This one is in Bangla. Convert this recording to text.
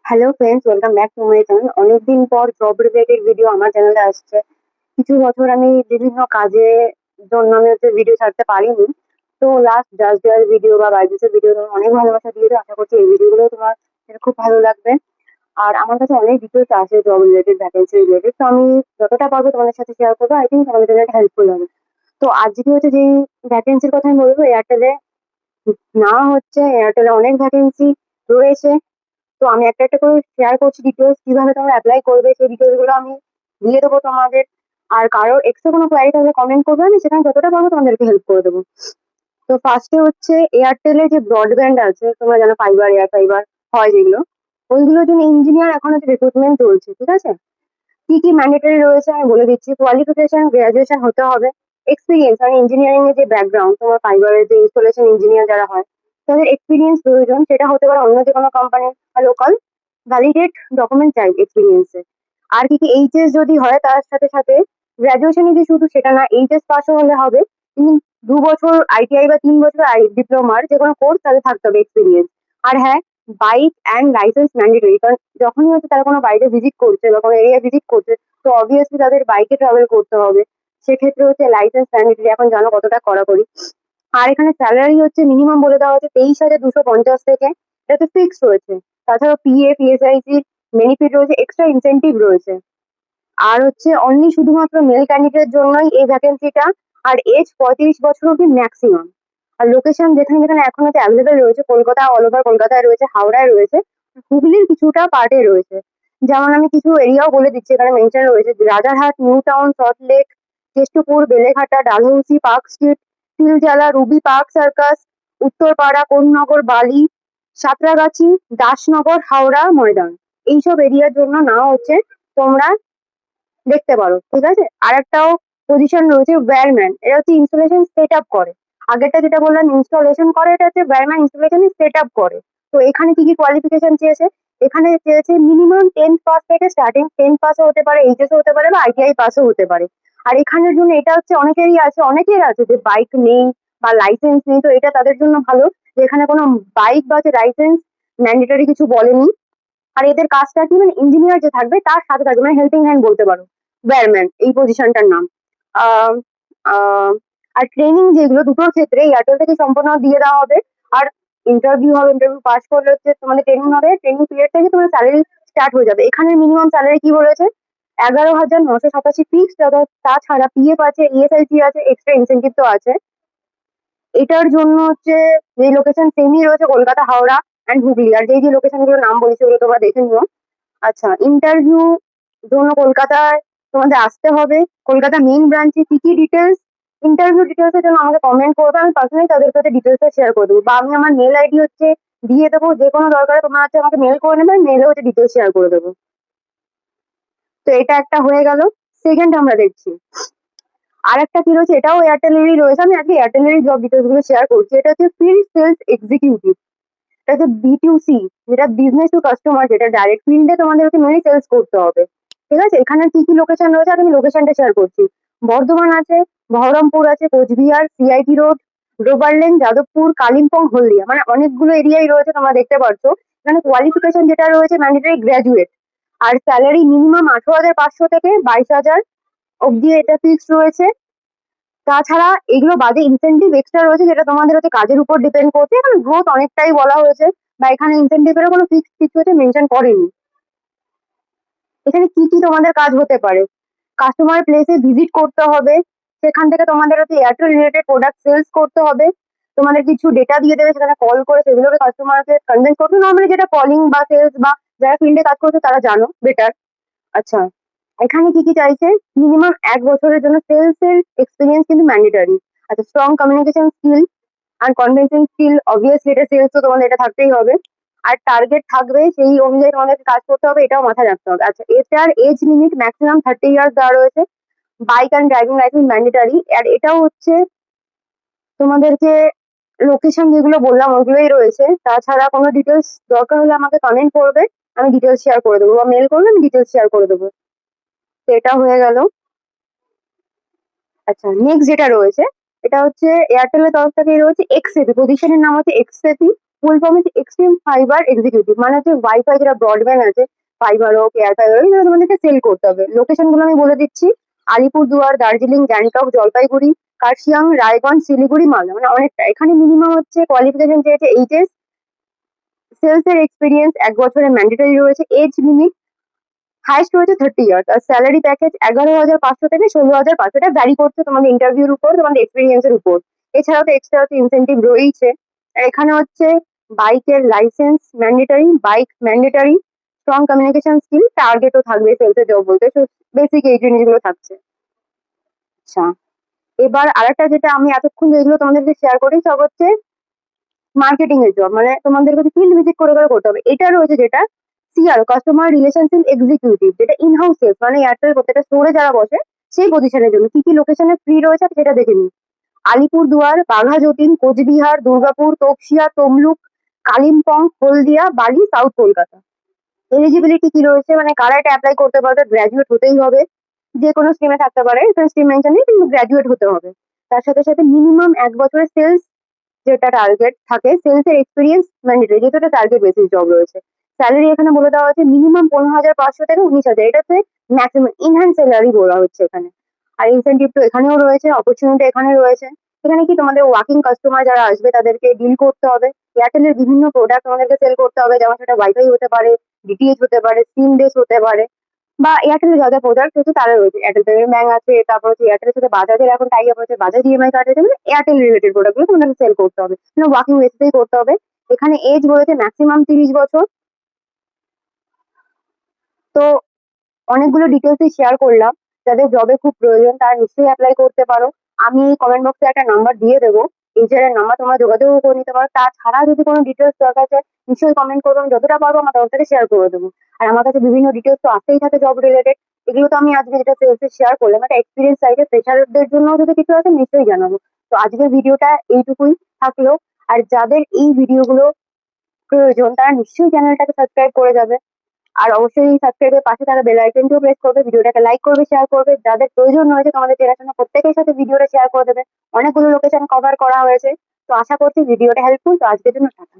Hello friends, welcome back to my channel. অনেকদিন পর জব রিলেটেড ভিডিও আমার চ্যানেলে আসছে। কিছু বছর আমি বিভিন্ন কাজে জন্য আমি হচ্ছে ভিডিও ছাড়তে পারিনি। তো লাস্ট জাস্ট দেয়ার ভিডিও বা বাইজুসের ভিডিও অনেক ভালোবাসা দিয়েছো। আশা করছি এই ভিডিওগুলো তোমার খুব ভালো লাগবে। আর আমার কাছে অনেক ডিটেলস আছে জব রিলেটেড, ভ্যাকেন্সি রিলেটেড। তো আমি যতটা পারবো তোমাদের সাথে শেয়ার করবো। আই থিঙ্ক তোমাদের জন্য হেল্পফুল হবে। তো আজকে হচ্ছে যেই ভ্যাকেন্সির কথা আমি বলবো, এয়ারটেলে না হচ্ছে, এয়ারটেলে অনেক ভ্যাকেন্সি রয়েছে। তো আমি একটা একটা করে শেয়ার করছি ডিটেলস, কিভাবে তোমরা অ্যাপ্লাই করবে সেই ডিটেলস গুলো আমি দিয়ে দেবো তোমাদের। আর কারোর এক্সট্রা কোনো কোয়ারি থাকলে কমেন্ট করবে, আমি সেখানে যতটা পারবো তোমাদেরকে হেল্প করে দেবো। তো ফার্স্টে হচ্ছে এয়ারটেলে যে ব্রডব্যান্ড আছে, তোমরা জানো ফাইবার, এয়ার ফাইবার হয় যেগুলো, ওইগুলোর জন্য ইঞ্জিনিয়ার এখন হচ্ছে রিক্রুটমেন্ট চলছে, ঠিক আছে? কি কি ম্যান্ডেটরি রয়েছে আমি বলে দিচ্ছি। কোয়ালিফিকেশন গ্রাজুয়েশন হতে হবে। এক্সপিরিয়েন্স মানে ইঞ্জিনিয়ারিং এর যে ব্যাকগ্রাউন্ড, তোমার ফাইবারের যে ইনস্টলেশন ইঞ্জিনিয়ার যারা হয় তাদের এক্সপিরিয়েন্স প্রয়োজন। সেটা হতে পারে অন্য যে কোনো কোম্পানি বা লোকাল। ভ্যালিডেট ডকুমেন্ট চাই এক্সপিরিয়েন্সে। আর কি কি এইচএস যদি হয় তার সাথে সাথে গ্রাজুয়েশন যে শুধু সেটা না, এইচএস পাসও হলে হবে। কিন্তু 2 বছর আইটিআই বা 3 বছর ডিপ্লোমার যে কোনো কোর্স তাদের থাকতে হবে এক্সপিরিয়েন্স। আর হ্যাঁ, বাইক অ্যান্ড লাইসেন্স ম্যান্ডেটরি, কারণ যখনই হচ্ছে তারা কোনো বাইরে ভিজিট করছে বা কোনো এরিয়া ভিজিট করছে, তো অবভিয়াসলি তাদের বাইকে ট্রাভেল করতে হবে। সেক্ষেত্রে হচ্ছে লাইসেন্স ম্যান্ডেটরি, এখন জানো কতটা কড়াকড়ি। আর এখানে স্যালারি হচ্ছে মিনিমাম বলে দেওয়া হচ্ছে 23,250 থেকে, এটা তো ফিক্সড রয়েছে। তাছাড়া পিএফ, ইএসআইসি বেনিফিট রয়েছে, এক্সট্রা ইনসেন্টিভ রয়েছে। আর হচ্ছে অনলি শুধুমাত্র মেল ক্যান্ডিডেটের জন্যই এই ভ্যাকেন্সিটা। আর এজ 35 বছর অব্দি ম্যাক্সিমাম। আর লোকেশন যেখানে যেখানে এখন হচ্ছে অ্যাভেলেবেল রয়েছে, কলকাতা, অল ওভার কলকাতায় রয়েছে, হাওড়ায় রয়েছে, হুগলির কিছুটা পার্টে রয়েছে। যেমন আমি কিছু এরিয়াও বলে দিচ্ছি, এখানে মেনশন রয়েছে: Rajarhat, new town, Salt Lake, Keshtopur, Beleghata, Dalhousie, park street, Tiljala, Ruby park circus, Uttarpara, Konnagar, বালি, সাঁতরাগাছি, দাসনগর, হাওড়া ময়দান। এইসব এরিয়ার জন্য না হচ্ছে তোমরা দেখতে পারো, ঠিক আছে? আর একটাও পজিশন রয়েছে ওয়্যারম্যান, এটা হচ্ছে ইনস্টলেশন সেট আপ করে। আগেরটা যেটা বললাম ইনস্টলেশন করে, এটা হচ্ছে ওয়্যারম্যান ইনস্টলেশন সেট আপ করে। তো এখানে কি কি কোয়ালিফিকেশন চেয়েছে? এখানে চেয়েছে মিনিমাম 10th পাস থেকে স্টার্টিং, 10th পাসও হতে পারে, এইচএসও হতে পারে বা আইটিআই পাসও হতে পারে। আর এখানের জন্য এটা হচ্ছে অনেকেরই আছে, অনেকের আছে যে বাইক নেই বা লাইসেন্স নেই, তো এটা তাদের জন্য ভালো যে এখানে কোনো বাইক বা লাইসেন্স ম্যান্ডেটরি কিছু বলেনি। আর এদের কাজটা কি, মানে ইঞ্জিনিয়ার যে থাকবে তার সাথে থাকবে, মানে হেল্পিং হ্যান্ড বলতে পারো। ওয়্যারম্যান এই পজিশনটার নাম। আহ, আহ, আর ট্রেনিং যেগুলো দুটোর ক্ষেত্রে এয়ারটেল থেকে সম্পূর্ণ দিয়ে দেওয়া হবে। আর ইন্টারভিউ হবে, ইন্টারভিউ পাস করলে হচ্ছে তোমাদের ট্রেনিং হবে, ট্রেনিং পিরিয়ড থেকে তোমার স্যালারি স্টার্ট হয়ে যাবে। এখানে মিনিমাম স্যালারি কি বলেছে? 11,987 ফিক্সড। তাছাড়া পিএফ আছে, ইএসআইসি আছে, এক্সট্রা ইনসেন্টিভ তো আছে। এটার জন্য হচ্ছে যে লোকেশন সেমই রয়েছে, কলকাতা, হাওড়া অ্যান্ড হুগলি। আর যেই যে লোকেশন গুলোর নাম বলেছি ওগুলো তোমরা দেখে নিও। আচ্ছা, ইন্টারভিউ জন্য কলকাতায় তোমাদের আসতে হবে। কলকাতা মেইন ব্রাঞ্চে কি কি ডিটেলস, ইন্টারভিউ ডিটেলস এর জন্য আমাকে কমেন্ট করবে, আমি পার্সোনালি তাদের সাথে ডিটেলসটা শেয়ার করে দেবো, বা আমি আমার মেল আইডি হচ্ছে দিয়ে দেবো। যে কোনো দরকারে তোমরা হচ্ছে আমাকে মেল করে নেবে, মেলে হচ্ছে ডিটেলস শেয়ার করে দেবো। তো এটা একটা হয়ে গেল। সেকেন্ড আমরা দেখছি আর একটা কি রয়েছে, এটাও এয়ারটেলেরই রয়েছে। আমি আজকে এয়ারটেলেরই জব ডিটেলস গুলো শেয়ার করছি। এটা হচ্ছে ফিল্ড সেলস এক্সিকিউটিভ। এটা হচ্ছে বিটুসি, যেটা বিজনেস টু কাস্টমার, যেটা ডাইরেক্ট ফিল্ডে তোমাদের হচ্ছে মেনলি সেলস করতে হবে, ঠিক আছে? এখানে কি কি লোকেশন রয়েছে আর আমি লোকেশনটা শেয়ার করছি। বর্ধমান আছে, বহরমপুর আছে, কোচবিহার, সিআইটি রোড, ডোবারলেন, যাদবপুর, কালিম্পং, হলদিয়া, মানে অনেকগুলো এরিয়াই রয়েছে তোমরা দেখতে পাচ্ছ। এখানে কোয়ালিফিকেশন যেটা রয়েছে ম্যান্ডেটরি গ্র্যাজুয়েট। আর স্যালারি মিনিমাম 18,500 থেকে 22,000 অব্দি, এটা ফিক্সড রয়েছে। তাছাড়া এগুলো বাদে ইনসেন্টিভ এক্সট্রা রয়েছে, যেটা তোমাদের হচ্ছে কাজের উপর ডিপেন্ড করছে। এখানে গ্রোথ অনেকটাই বলা হয়েছে, বা এখানে ইনসেন্টিভেরও কোনো ফিক্স কিছু হচ্ছে মেনশন করেনি। এখানে কি কি তোমাদের কাজ হতে পারে? কাস্টমার প্লেসে ভিজিট করতে হবে, সেখান থেকে তোমাদের হচ্ছে এয়ারটেল রিলেটেড প্রোডাক্ট সেলস করতে হবে। তোমাদের কিছু ডেটা দিয়ে দেবে, সেখানে কল করে সেগুলোকে কাস্টমারকে কনভিন্স করতে। নর্মালি যেটা কলিং বা সেলস বা যারা ফিল্ডে কাজ করছে তারা জানো বেটার। আচ্ছা, এখানে কি কি চাইছে? মিনিমাম 1 বছরের জন্য সেলস এর এক্সপিরিয়েন্স কিন্তু ম্যান্ডেটরি। আচ্ছা, স্ট্রং কমিউনিকেশন স্কিল আর কনভিন্সিং স্কিল, অবভিয়াসলি এটা সেলস, তো তোমাদের এটা থাকতেই হবে। আর টার্গেট থাকবে, সেই অনুযায়ী তোমাদেরকে কাজ করতে হবে, এটাও মাথায় রাখতে হবে। আচ্ছা, এটার এজ লিমিট ম্যাক্সিমাম 30 ইয়ার্স দেওয়া রয়েছে। Bike and driving licence mandatory. আর এটাও হচ্ছে তোমাদেরকে লোকেশন যেগুলো বললাম ওইগুলোই রয়েছে। তাছাড়া কোনো ডিটেলস দরকার হলে আমাকে কমেন্ট করবে, আমি ডিটেলস শেয়ার করে দেবো, বা মেল করবে, আমি ডিটেলস শেয়ার করে দেবো। তো এটা হয়ে গেল। আচ্ছা, নেক্সট যেটা রয়েছে এটা হচ্ছে এয়ারটেলের তরফ থেকে রয়েছে এক্সএপি, পজিশনের নাম হচ্ছে এক্সএপি ফুল ফর্ম হচ্ছে এক্সট্রিম ফাইবার এক্সিকিউটিভ, মানে হচ্ছে ওয়াইফাই যেটা ব্রডব্যান্ড আছে, ফাইবার হোক এয়ারটেল হোক, এগুলো তোমাদেরকে সেল করতে হবে। লোকেশন গুলো আমি বলে দিচ্ছি: আলিপুরদুয়ার, দার্জিলিং, গ্যাংটক, জলপাইগুড়ি, কার্শিয়াং, রায়গঞ্জ, শিলিগুড়ি, মালদা। মানে অনেকটা। এখানে মিনিমাম হচ্ছে কোয়ালিফিকেশন চেয়েছে এইচএস, সেলস এর এক্সপিরিয়েন্স 1 বছরের ম্যান্ডেটরি রয়েছে, এজ লিমিট হাইস্ট রয়েছে 30 ইয়ার্স, আর স্যালারি প্যাকেজ 11,500 থেকে 16,500। এটা ভ্যারি করছে তোমাদের ইন্টারভিউর উপর, তোমাদের এক্সপিরিয়েন্সের উপর। এছাড়াও তো এক্সট্রা হচ্ছে ইনসেন্টিভ রয়েছে। আর এখানে হচ্ছে বাইকের licence mandatory, bike mandatory, strong communication skill, টার্গেটও থাকবে সেলসের জব বলতে। বেসিক এই জিনিসগুলো থাকছে। আচ্ছা, এবার আরেকটা যেটা আমি এতক্ষণ যেগুলো তোমাদেরকে শেয়ার করি সব হচ্ছে মার্কেটিং এর জব, মানে তোমাদের কাছে ফিল্ড ভিজিট করে করে করতে হবে। এটা রয়েছে যেটা সিআর, কাস্টমার রিলেশনশিপ এক্সিকিউটিভ, যেটা ইনহাউস সেলস, মানে এয়ারটেল প্রত্যেকটা স্টোরে যারা বসে সেই পজিশনের জন্য। কি কি লোকেশনে ফ্রি রয়েছে সেটা দেখে নিই: আলিপুরদুয়ার, বাঘাযতীন, কোচবিহার, দুর্গাপুর, তপসিয়া, তমলুক, কালিম্পং, হলদিয়া, বালি, সাউথ কলকাতা। এলিজিবিলিটি কি রয়েছে, মানে কারা এটা অ্যাপ্লাই করতে পারবে? গ্র্যাজুয়েট হতেই হবে, যে কোনো স্ট্রিমে থাকতে পারে, এখানে স্ট্রিম মেনশন নেই, কিন্তু গ্র্যাজুয়েট হতে হবে। তার সাথে সাথে মিনিমাম 1 বছরের সেলস যেটা টার্গেট থাকে, সেলস এর এক্সপিরিয়েন্স ম্যান্ডেটরি, যেহেতু এটা টার্গেট বেসিস জব রয়েছে। স্যালারি এখানে বলে দেওয়া হচ্ছে মিনিমাম 15,500 থেকে 19,000, এটাতে ম্যাক্সিমাম ইনহ্যান্ড স্যালারি বলা হচ্ছে এখানে। আর ইনসেন্টিভ তো এখানেও রয়েছে, অপরচুনিটি এখানে রয়েছে। এখানে কি তোমাদের ওয়ার্কিং কাস্টমার যারা আসবে তাদেরকে ডিল করতে হবে। এয়ারটেলের বিভিন্ন প্রোডাক্ট তোমাদেরকে সেল করতে হবে, যেমন সেটা ওয়াইফাই হতে পারে, ডিটিএইচ হতে পারে, সিম বেস হতে পারে, বা এয়ারটেলের যা যা প্রোডাক্ট রয়েছে তারা রয়েছে। এয়ারটেল পেমেন্ট ব্যাংক আছে, তারপর হচ্ছে এয়ারটেলের সাথে বাজাজের এখন টাই আপ হয়েছে, বাজাজ ইএমআই কার্ড আছে, মানে এয়ারটেল রিলেটেড প্রোডাক্ট গুলো তোমাদের সেল করতে হবে, মানে ওয়ার্কিং বেসিসেই করতে হবে। এখানে এজ রয়েছে ম্যাক্সিমাম 30 বছর। তো অনেকগুলো ডিটেলসই শেয়ার করলাম। যাদের জবে খুব প্রয়োজন তারা নিশ্চয়ই অ্যাপ্লাই করতে পারো। আমি কমেন্ট বক্সে একটা নাম্বার দিয়ে দেবো, এইচআর এর নাম্বার, তোমরা যোগাযোগও করে নিতে পারো। তাছাড়া যদি কোনো ডিটেলস দরকার হয় নিশ্চয়ই কমেন্ট করবো, আমি যতটা পারবো আমার তরফ থেকে শেয়ার করে দেবো। আর আমার কাছে বিভিন্ন ডিটেলস তো আসতেই থাকে জব রিলেটেড। এগুলো তো আমি আজকে যেটা সেলসে শেয়ার করলাম, একটা এক্সপিরিয়েন্স সাইডে ফ্রেশারদের জন্য যদি কিছু আছে নিশ্চয়ই জানাবো। তো আজকের ভিডিওটা এইটুকুই থাকলো। আর যাদের এই ভিডিওগুলো প্রয়োজন তারা নিশ্চয়ই চ্যানেলটাকে সাবস্ক্রাইব করে যাবে। আর অবশ্যই সাবস্ক্রাইবের পাশে তারা বেল আইকনটিও প্রেস করবে, ভিডিওটাকে লাইক করবে, শেয়ার করবে। যাদের প্রয়োজন রয়েছে তোমাদের চেনাশোনা প্রত্যেকের সাথে ভিডিওটা শেয়ার করে দেবে। অনেকগুলো লোকেশন কভার করা হয়েছে। তো আশা করছি ভিডিওটা হেল্পফুল। তো আজকের জন্য টাটা।